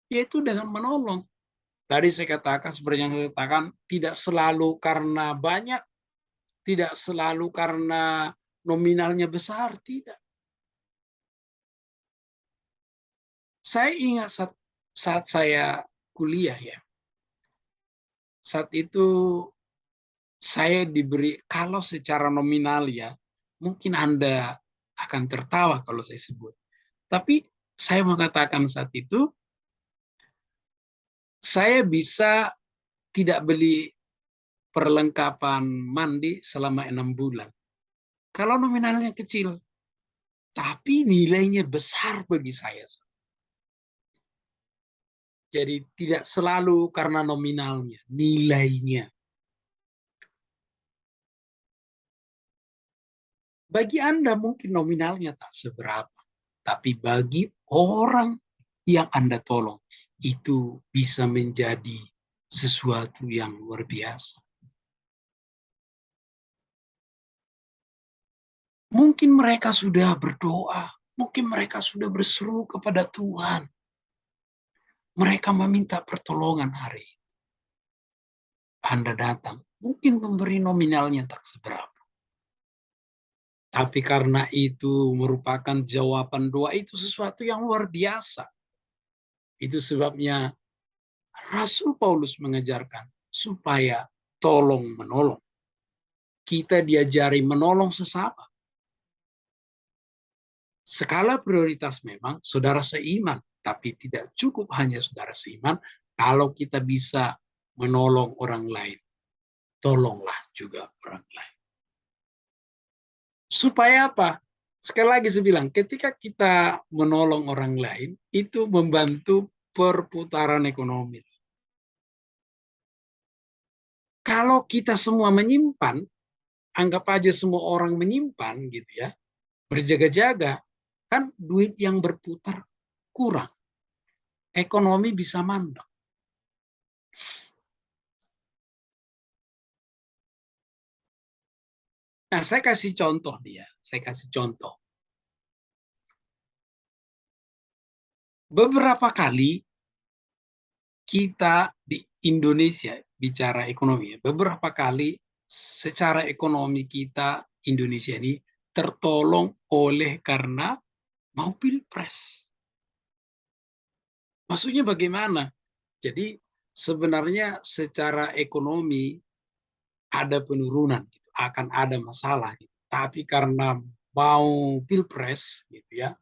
yaitu dengan menolong. Tadi saya katakan, seperti yang saya katakan, tidak selalu karena banyak, tidak selalu karena nominalnya besar, tidak. Saya ingat saat saya kuliah ya, saat itu saya diberi, kalau secara nominal ya, mungkin Anda akan tertawa kalau saya sebut. Tapi saya mengatakan saat itu, saya bisa tidak beli perlengkapan mandi selama 6 bulan. Kalau nominalnya kecil, tapi nilainya besar bagi saya. Jadi tidak selalu karena nominalnya, nilainya. Bagi Anda mungkin nominalnya tak seberapa, tapi bagi orang yang Anda tolong, itu bisa menjadi sesuatu yang luar biasa. Mungkin mereka sudah berdoa, mungkin mereka sudah berseru kepada Tuhan. Mereka meminta pertolongan hari ini. Anda datang, mungkin memberi nominalnya tak seberapa. Tapi karena itu merupakan jawaban doa, itu sesuatu yang luar biasa. Itu sebabnya Rasul Paulus mengajarkan supaya tolong menolong. Kita diajari menolong sesama. Skala prioritas memang saudara seiman, tapi tidak cukup hanya saudara seiman. Kalau kita bisa menolong orang lain, tolonglah juga orang lain. Supaya apa? Sekali lagi saya bilang, ketika kita menolong orang lain, itu membantu perputaran ekonomi. Kalau kita semua menyimpan, anggap aja semua orang menyimpan gitu ya, berjaga-jaga, kan duit yang berputar kurang. Ekonomi bisa mandek. Nah, saya kasih contoh dia. Saya kasih contoh. Beberapa kali kita di Indonesia bicara ekonomi, beberapa kali secara ekonomi kita Indonesia ini tertolong oleh karena mau pilpres. Maksudnya bagaimana? Jadi sebenarnya secara ekonomi ada penurunan, gitu. Akan ada masalah. Gitu. Tapi karena mau pilpres, gitu ya,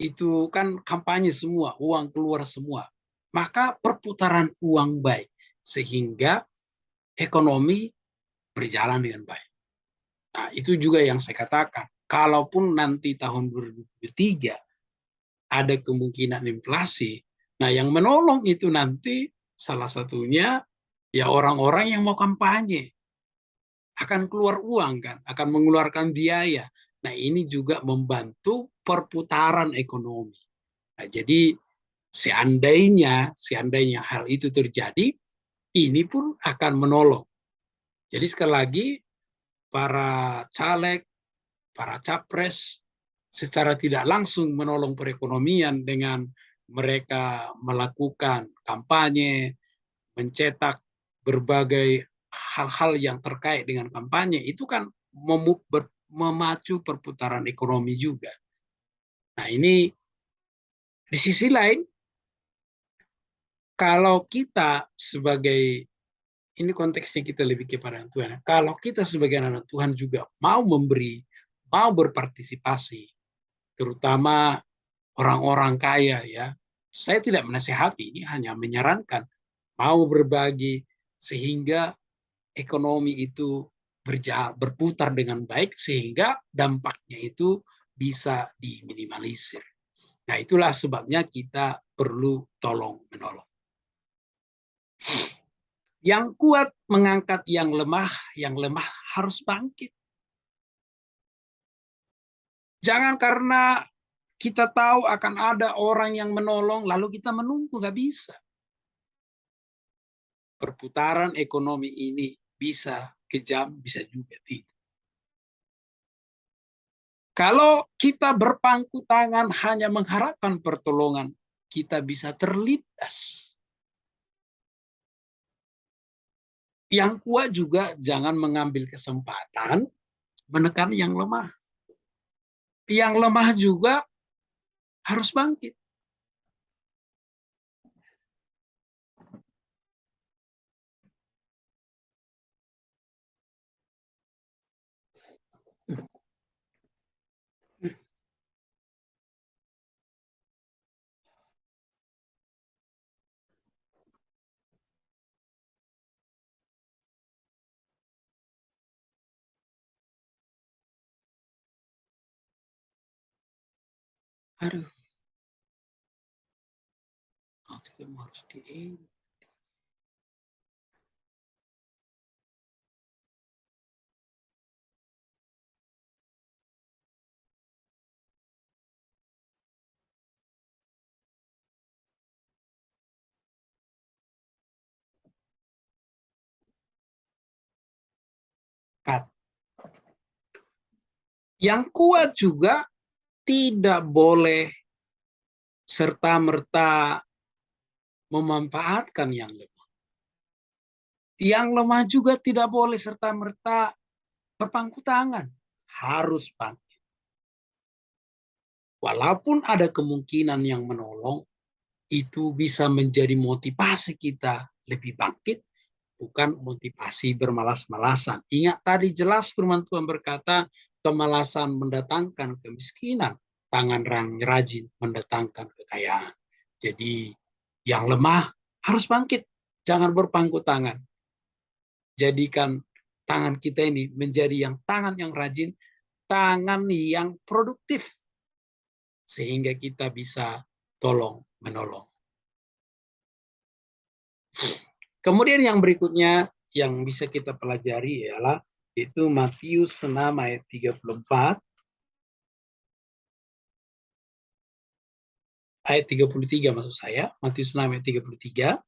itu kan kampanye semua, uang keluar semua. Maka perputaran uang baik, sehingga ekonomi berjalan dengan baik. Nah, itu juga yang saya katakan. Kalaupun nanti tahun 2023 ada kemungkinan inflasi, nah yang menolong itu nanti salah satunya ya orang-orang yang mau kampanye. Akan keluar uang kan, akan mengeluarkan biaya. Nah, ini juga membantu perputaran ekonomi. Nah, jadi seandainya hal itu terjadi, ini pun akan menolong. Jadi sekali lagi, para caleg, para capres, secara tidak langsung menolong perekonomian dengan mereka melakukan kampanye, mencetak berbagai hal-hal yang terkait dengan kampanye, itu kan memacu perputaran ekonomi juga. Nah, ini di sisi lain, kalau kita sebagai, ini konteksnya kita lebih kepada Tuhan. Kalau kita sebagai anak Tuhan juga mau memberi, mau berpartisipasi, terutama orang-orang kaya ya. Saya tidak menasihati, ini hanya menyarankan mau berbagi sehingga ekonomi itu berputar dengan baik sehingga dampaknya itu bisa diminimalisir. Nah, itulah sebabnya kita perlu tolong menolong. Yang kuat mengangkat yang lemah harus bangkit. Jangan karena kita tahu akan ada orang yang menolong, lalu kita menunggu, nggak bisa. Perputaran ekonomi ini bisa kejam, bisa juga tidak. Kalau kita berpangku tangan hanya mengharapkan pertolongan, kita bisa terlindas. Yang kuat juga jangan mengambil kesempatan menekan yang lemah. Yang lemah juga harus bangkit. Aduh. harus di cut. Yang kuat juga tidak boleh serta-merta memanfaatkan yang lemah. Yang lemah juga tidak boleh serta-merta berpangku tangan. Harus bangkit. Walaupun ada kemungkinan yang menolong, itu bisa menjadi motivasi kita lebih bangkit, bukan motivasi bermalas-malasan. Ingat tadi jelas firman Tuhan berkata, kemalasan mendatangkan kemiskinan, tangan rajin mendatangkan kekayaan. Jadi yang lemah harus bangkit, jangan berpangku tangan. Jadikan tangan kita ini menjadi yang tangan yang rajin, tangan yang produktif, sehingga kita bisa tolong menolong. Kemudian yang berikutnya yang bisa kita pelajari ialah itu Matius 6 ayat 34 ayat 33 maksud saya, Matius 6 ayat 33.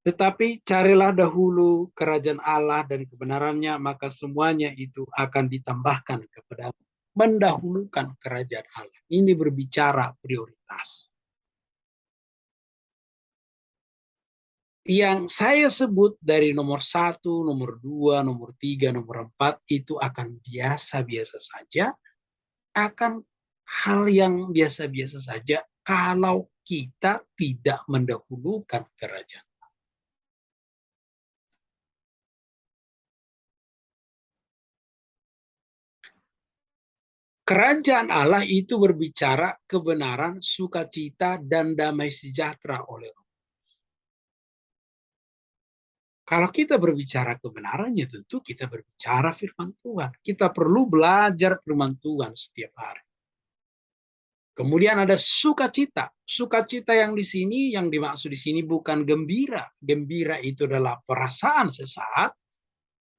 Tetapi carilah dahulu kerajaan Allah dan kebenarannya, maka semuanya itu akan ditambahkan kepadamu. Mendahulukan kerajaan Allah. Ini berbicara prioritas. Yang saya sebut dari nomor 1, nomor 2, nomor 3, nomor 4 itu akan biasa-biasa saja, akan hal yang biasa-biasa saja kalau kita tidak mendahulukan kerajaan. Kerajaan Allah itu berbicara kebenaran, sukacita, dan damai sejahtera oleh Allah. Kalau kita berbicara kebenarannya, tentu kita berbicara firman Tuhan. Kita perlu belajar firman Tuhan setiap hari. Kemudian ada sukacita. Sukacita yang di sini, yang dimaksud di sini bukan gembira. Gembira itu adalah perasaan sesaat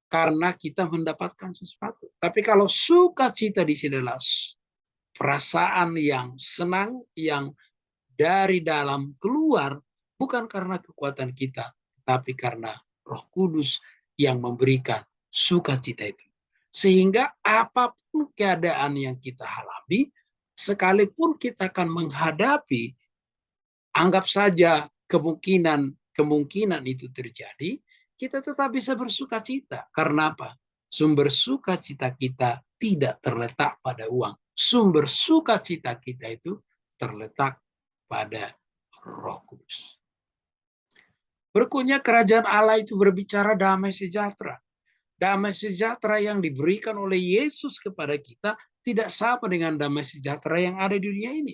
karena kita mendapatkan sesuatu. Tapi kalau sukacita di sini adalah perasaan yang senang, yang dari dalam keluar, bukan karena kekuatan kita, tapi karena Roh Kudus yang memberikan sukacita itu. Sehingga apapun keadaan yang kita alami, sekalipun kita akan menghadapi, anggap saja kemungkinan itu terjadi, kita tetap bisa bersukacita. Karena apa? Sumber sukacita kita tidak terletak pada uang. Sumber sukacita kita itu terletak pada Roh Kudus. Berikutnya kerajaan Allah itu berbicara damai sejahtera. Damai sejahtera yang diberikan oleh Yesus kepada kita tidak sama dengan damai sejahtera yang ada di dunia ini.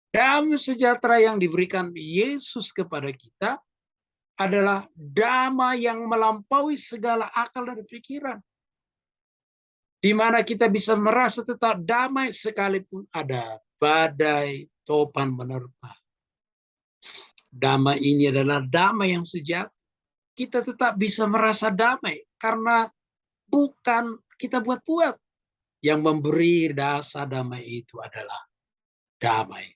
Damai sejahtera yang diberikan Yesus kepada kita adalah damai yang melampaui segala akal dan pikiran. Di mana kita bisa merasa tetap damai sekalipun ada badai, topan menerpa. Damai ini adalah damai yang sejati. Kita tetap bisa merasa damai karena bukan kita buat-buat. Yang memberi dasar damai itu adalah damai.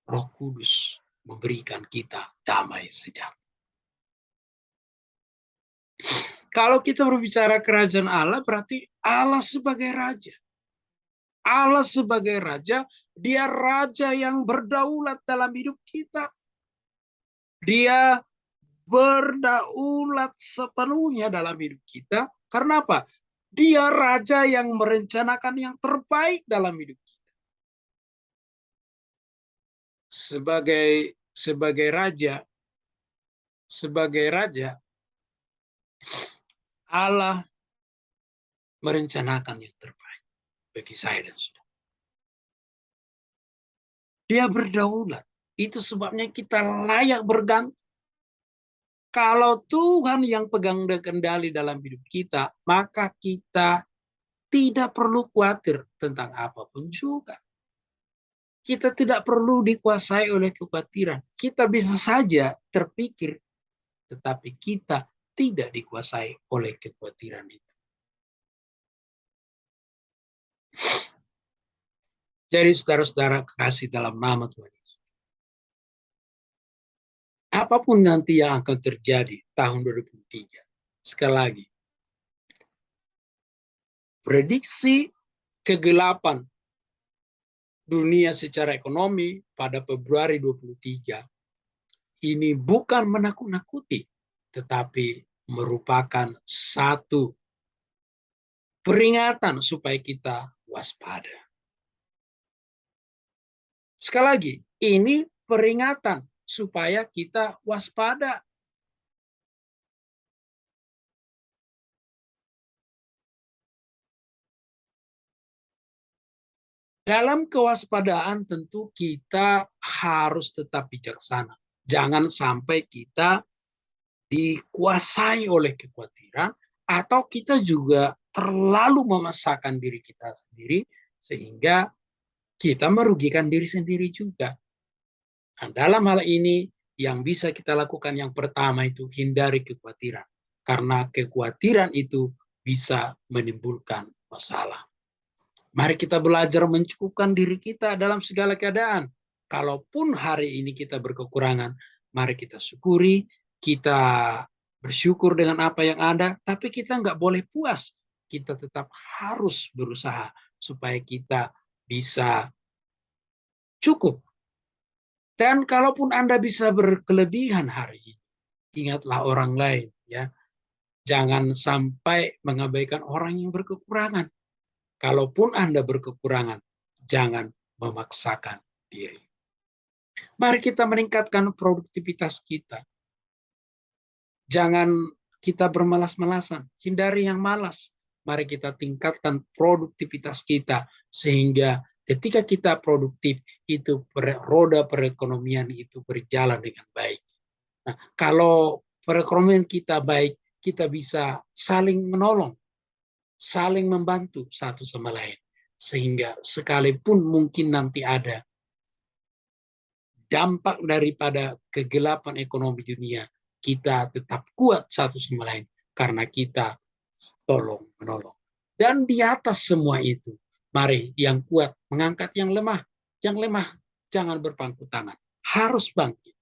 Roh Kudus memberikan kita damai sejati. Kalau kita berbicara kerajaan Allah, berarti Allah sebagai raja. Allah sebagai raja, dia raja yang berdaulat dalam hidup kita. Dia berdaulat sepenuhnya dalam hidup kita. Karena apa? Dia raja yang merencanakan yang terbaik dalam hidup kita. Sebagai raja, Allah merencanakan yang terbaik bagi saya dan saudara. Dia berdaulat. Itu sebabnya kita layak bergantung. Kalau Tuhan yang pegang kendali dalam hidup kita, maka kita tidak perlu khawatir tentang apapun juga. Kita tidak perlu dikuasai oleh kekhawatiran. Kita bisa saja terpikir, tetapi kita tidak dikuasai oleh kekhawatiran itu. Jadi saudara-saudara kekasih dalam nama Tuhan Yesus, apapun nanti yang akan terjadi tahun 2023, sekali lagi, prediksi kegelapan dunia secara ekonomi pada Februari 23 ini bukan menakut-nakuti, tetapi merupakan satu peringatan supaya kita waspada. Sekali lagi, ini peringatan supaya kita waspada. Dalam kewaspadaan tentu kita harus tetap bijaksana. Jangan sampai kita dikuasai oleh kekhawatiran atau kita juga terlalu memaksakan diri kita sendiri sehingga kita merugikan diri sendiri juga. Nah, dalam hal ini yang bisa kita lakukan yang pertama itu hindari kekhawatiran. Karena kekhawatiran itu bisa menimbulkan masalah. Mari kita belajar mencukupkan diri kita dalam segala keadaan. Kalaupun hari ini kita berkekurangan, mari kita syukuri, kita bersyukur dengan apa yang ada, tapi kita nggak boleh puas. Kita tetap harus berusaha supaya kita bisa cukup. Dan kalaupun Anda bisa berkelebihan hari ini, ingatlah orang lain, ya. Jangan sampai mengabaikan orang yang berkekurangan. Kalaupun Anda berkekurangan, jangan memaksakan diri. Mari kita meningkatkan produktivitas kita. Jangan kita bermalas-malasan, hindari yang malas. Mari kita tingkatkan produktivitas kita sehingga ketika kita produktif itu roda perekonomian itu berjalan dengan baik. Nah, kalau perekonomian kita baik, kita bisa saling menolong, saling membantu satu sama lain. Sehingga sekalipun mungkin nanti ada dampak daripada kegelapan ekonomi dunia, kita tetap kuat satu sama lain karena kita tolong menolong. Dan di atas semua itu, mari yang kuat mengangkat yang lemah. Yang lemah jangan berpangku tangan, harus bangkit.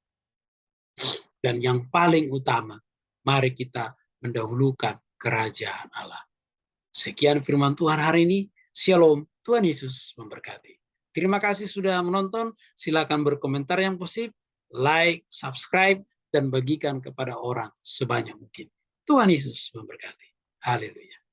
Dan yang paling utama, mari kita mendahulukan kerajaan Allah. Sekian firman Tuhan hari ini. Shalom, Tuhan Yesus memberkati. Terima kasih sudah menonton. Silakan berkomentar yang positif, like, subscribe, dan bagikan kepada orang sebanyak mungkin. Tuhan Yesus memberkati. Haleluya.